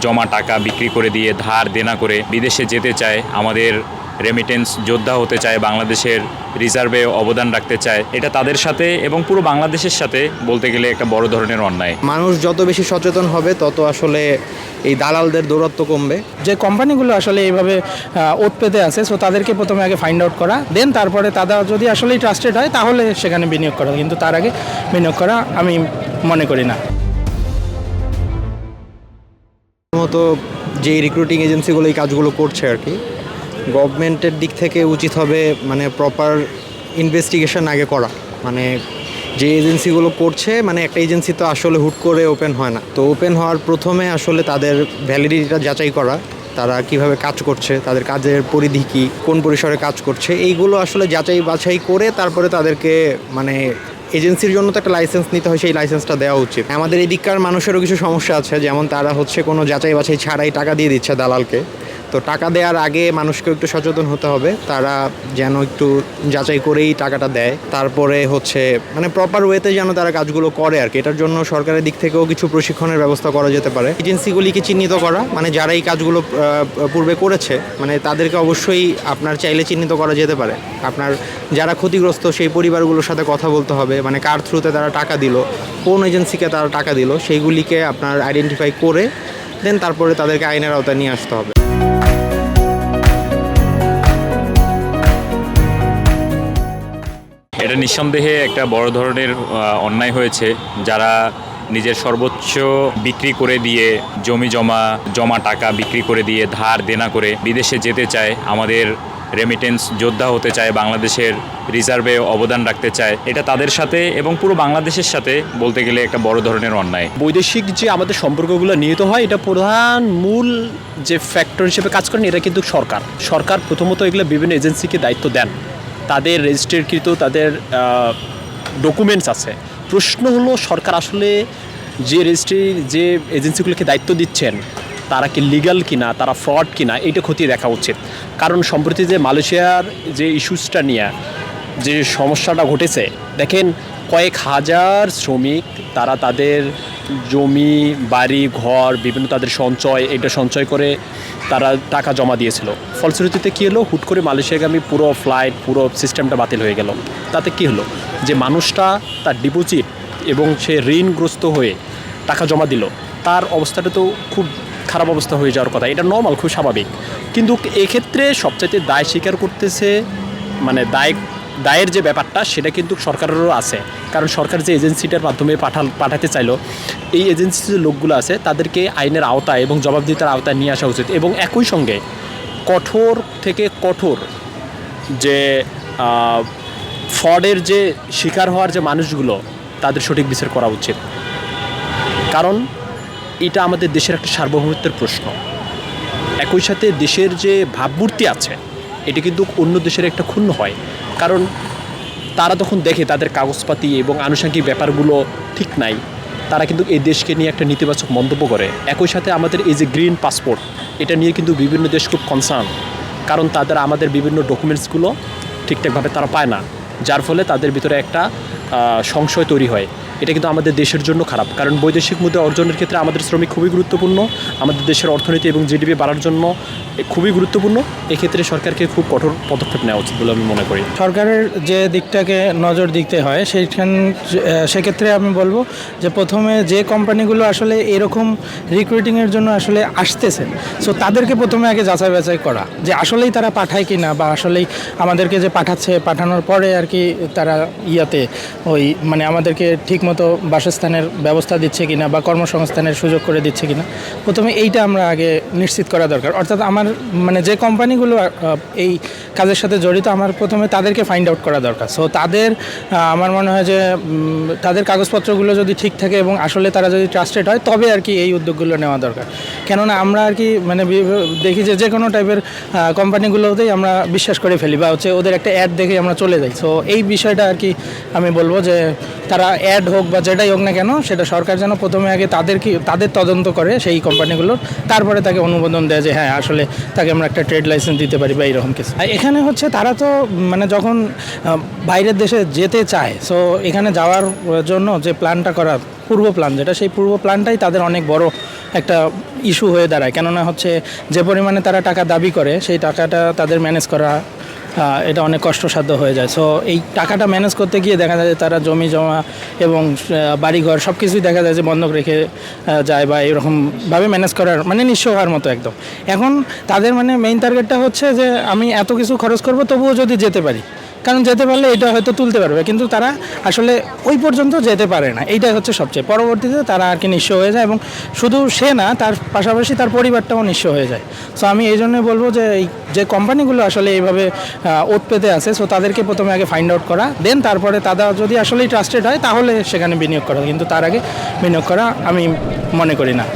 জমা টাকা বিক্রি করে দিয়ে ধার দেনা করে বিদেশে যেতে চায়, আমাদের রেমিটেন্স যোদ্ধা হতে চায়, বাংলাদেশের রিজার্ভে অবদান রাখতে চায়। এটা তাদের সাথে এবং পুরো বাংলাদেশের সাথে বলতে গেলে একটা বড় ধরনের অন্যায়। মানুষ যত বেশি সচেতন হবে তত আসলে এই দালালদের দৌরাত্ম কমবে। যে কোম্পানিগুলো আসলে এইভাবে ওত পেতে আছে, সো তাদেরকে প্রথমে আগে ফাইন্ড আউট করা, দেন তারপরে তারা যদি আসলেই ট্রাস্টেড হয় তাহলে সেখানে বিনিয়োগ করা, কিন্তু তার আগে বিনিয়োগ করা আমি মনে করি না। মতো যে রিক্রুটিং এজেন্সিগুলো এই কাজগুলো করছে আর কি, গভর্নমেন্টের দিক থেকে উচিত হবে মানে প্রপার ইনভেস্টিগেশন আগে করা। মানে যে এজেন্সিগুলো করছে, মানে একটা এজেন্সি তো আসলে হুট করে ওপেন হয় না, তো ওপেন হওয়ার প্রথমে আসলে তাদের ভ্যালিডিটিটা যাচাই করা, তারা কিভাবে কাজ করছে, তাদের কাজের পরিধি কী, কোন পরিসরে কাজ করছে, এইগুলো আসলে যাচাই বাছাই করে তারপরে তাদেরকে মানে এজেন্সির জন্য তো একটা লাইসেন্স নিতে হয়, সেই লাইসেন্সটা দেওয়া উচিত। আমাদের এদিককার মানুষেরও কিছু সমস্যা আছে, যেমন তারা হচ্ছে কোনো যাচাই বাছাই ছাড়াই টাকা দিয়ে দিচ্ছে দালালকে। তো টাকা দেওয়ার আগে মানুষকে একটু সচেতন হতে হবে, তারা যেন একটু যাচাই করেই টাকাটা দেয়, তারপরে হচ্ছে মানে প্রপার ওয়েতে যেন তারা কাজগুলো করে আর কি। এটার জন্য সরকারের দিক থেকেও কিছু প্রশিক্ষণের ব্যবস্থা করা যেতে পারে। এজেন্সিগুলিকে চিহ্নিত করা, মানে যারা এই কাজগুলো পূর্বে করেছে, মানে তাদেরকে অবশ্যই আপনার চাইলে চিহ্নিত করা যেতে পারে। আপনার যারা ক্ষতিগ্রস্ত সেই পরিবারগুলোর সাথে কথা বলতে হবে, মানে কার থ্রুতে তারা টাকা দিল, কোন এজেন্সিকে তারা টাকা দিল, সেইগুলিকে আপনার আইডেন্টিফাই করে দেন তারপরে তাদেরকে আইনের আওতায় নিয়ে আসতে হবে। এটা নিঃসন্দেহে একটা বড় ধরনের অন্যায় হয়েছে। যারা নিজের সর্বোচ্চ বিক্রি করে দিয়ে জমা টাকা বিক্রি করে দিয়ে ধার দেনা করে বিদেশে যেতে চায়, আমাদের রেমিটেন্স যোদ্ধা হতে চায়, বাংলাদেশের রিজার্ভে অবদান রাখতে চায়, এটা তাদের সাথে এবং পুরো বাংলাদেশের সাথে বলতে গেলে একটা বড় ধরনের অন্যায়। বৈদেশিক যে আমাদের সম্পর্কগুলো নিহিত হয়, এটা প্রধান মূল যে ফ্যাক্টর হিসেবে কাজ করেন এটা কিন্তু সরকার প্রথমত এগুলো বিভিন্ন এজেন্সিকে দায়িত্ব দেন, তাদের রেজিস্ট্রেকৃত তাদের ডকুমেন্টস আছে। প্রশ্ন হলো সরকার আসলে যে এজেন্সিগুলোকে দায়িত্ব দিচ্ছেন তারা কি লিগ্যাল কিনা, তারা ফ্রড কিনা, এইটা খতিয়ে দেখা উচিত। কারণ সম্প্রতি যে মালয়েশিয়ার যে ইস্যুসটা নিয়ে যে সমস্যাটা ঘটেছে, দেখেন কয়েক হাজার শ্রমিক তারা তাদের জমি বাড়ি ঘর বিভিন্ন তাদের এটা সঞ্চয় করে তারা টাকা জমা দিয়েছিল। ফলশ্রুতিতে কী হলো, হুট করে মালয়েশিয়াগামী পুরো ফ্লাইট পুরো সিস্টেমটা বাতিল হয়ে গেল। তাতে কী হলো, যে মানুষটা তার ডিপোজিট এবং সে ঋণগ্রস্ত হয়ে টাকা জমা দিল, তার অবস্থাটা তো খুব খারাপ অবস্থা হয়ে যাওয়ার কথা, এটা নর্মাল, খুব স্বাভাবিক। কিন্তু এক্ষেত্রে সবচাইতে দায় স্বীকার করতেছে, মানে দায়ের যে ব্যাপারটা সেটা কিন্তু সরকারেরও আছে। কারণ সরকার যে এজেন্সিটার মাধ্যমে পাঠাতে চাইলো, এই এজেন্সির যে লোকগুলো আছে তাদেরকে আইনের আওতায় এবং জবাবদিহিতার আওতায় নিয়ে আসা উচিত। এবং একই সঙ্গে কঠোর থেকে কঠোর যে ফ্রডের যে শিকার হওয়ার যে মানুষগুলো, তাদের সঠিক বিচার করা উচিত। কারণ এটা আমাদের দেশের একটা সার্বভৌমত্বের প্রশ্ন। একই সাথে দেশের যে ভাবমূর্তি আছে এটা কিন্তু অন্য দেশের একটা ক্ষুণ্ণ হয়। কারণ তারা তখন দেখে তাদের কাগজপাতি এবং আনুষঙ্গিক ব্যাপারগুলো ঠিক নাই, তারা কিন্তু এই দেশকে নিয়ে একটা নেতিবাচক মন্তব্য করে। একই সাথে আমাদের এই যে গ্রিন পাসপোর্ট, এটা নিয়ে কিন্তু বিভিন্ন দেশ খুব কনসার্ন, কারণ তাদের আমাদের বিভিন্ন ডকুমেন্টসগুলো ঠিকঠাকভাবে তারা পায় না, যার ফলে তাদের ভিতরে একটা সংশয় তৈরি হয়। এটা কিন্তু আমাদের দেশের জন্য খারাপ। কারণ বৈদেশিক মুদ্রা অর্জনের ক্ষেত্রে আমাদের শ্রমিক খুবই গুরুত্বপূর্ণ, আমাদের দেশের অর্থনীতি এবং জিডিপি বাড়ার জন্য খুবই গুরুত্বপূর্ণ। এক্ষেত্রে সরকারকে খুব কঠোর পদক্ষেপ নেওয়া উচিত বলে আমি মনে করি। সরকারের যে দিকটাকে নজর দিতে হয় সেক্ষেত্রে আমি বলবো যে প্রথমে যে কোম্পানিগুলো আসলে এরকম রিক্রুটিংয়ের জন্য আসলে আসতেছে, সো তাদেরকে প্রথমে আগে যাচাই বাছাই করা যে আসলেই তারা পাঠায় কি না, বা আসলেই আমাদেরকে যে পাঠানোর পরে আর কি তারা ওই মানে আমাদেরকে ঠিকমতো বাসস্থানের ব্যবস্থা দিচ্ছে কিনা বা কর্মসংস্থানের সুযোগ করে দিচ্ছে কিনা, প্রথমে এইটা আমরা আগে নিশ্চিত করা দরকার। অর্থাৎ আমার মানে যে কোম্পানিগুলো এই কাজের সাথে জড়িত, আমার প্রথমে তাদেরকে ফাইন্ড আউট করা দরকার। সো তাদের আমার মনে হয় যে তাদের কাগজপত্রগুলো যদি ঠিক থাকে এবং আসলে তারা যদি ট্রাস্টেড হয়, তবে আর কি এই উদ্যোগগুলো নেওয়া দরকার। কেননা আমরা আর কি মানে দেখি যে কোনো টাইপের কোম্পানিগুলোতেই আমরা বিশ্বাস করে ফেলি, বা হচ্ছে ওদের একটা অ্যাড দেখে আমরা চলে যাই। সো এই বিষয়টা আর কি আমি বলবো যে তারা অ্যাড হোক বা যেটাই হোক না কেন, সেটা সরকার যেন প্রথমে আগে তাদের তদন্ত করে সেই কোম্পানিগুলোর, তারপরে তাকে অনুমোদন দেয় যে হ্যাঁ আসলে তাকে আমরা একটা ট্রেড লাইসেন্স দিতে পারি বা এইরকম কিছু। এখানে হচ্ছে তারা তো মানে যখন বাইরের দেশে যেতে চায়, সো এখানে যাওয়ার জন্য যে প্ল্যানটা করা পূর্ব প্ল্যান যেটা, সেই পূর্ব প্ল্যানটাই তাদের অনেক বড় একটা ইস্যু হয়ে দাঁড়ায়। কেননা হচ্ছে যে পরিমাণে তারা টাকা দাবি করে সেই টাকাটা তাদের ম্যানেজ করা এটা অনেক কষ্টসাধ্য হয়ে যায়। সো এই টাকাটা ম্যানেজ করতে গিয়ে দেখা যায় যে তারা জমি জমা এবং বাড়িঘর সব কিছুই দেখা যায় যে বন্ধক রেখে যায় বা এরকমভাবে ম্যানেজ করার মানে নিঃস্ব হওয়ার মতো একদম। এখন তাদের মানে মেইন টার্গেটটা হচ্ছে যে আমি এত কিছু খরচ করব তবুও যদি যেতে পারি, কারণ যেতে পারলে এটা হয়তো তুলতে পারবে, কিন্তু তারা আসলে ওই পর্যন্ত যেতে পারে না। এইটাই হচ্ছে সবচেয়ে পরবর্তীতে তারা আর কি নিঃস্ব হয়ে যায় এবং শুধু সে না, তার পাশাপাশি তার পরিবারটাও নিঃস্ব হয়ে যায়। সো আমি এই জন্যই বলবো যে এই যে কোম্পানিগুলো আসলে এইভাবে ওত পেতে আছে, সো তাদেরকে প্রথমে আগে ফাইন্ড আউট করা, দেন তারপরে তারা যদি আসলেই ট্রাস্টেড হয় তাহলে সেখানে বিনিয়োগ করা, কিন্তু তার আগে বিনিয়োগ করা আমি মনে করি না।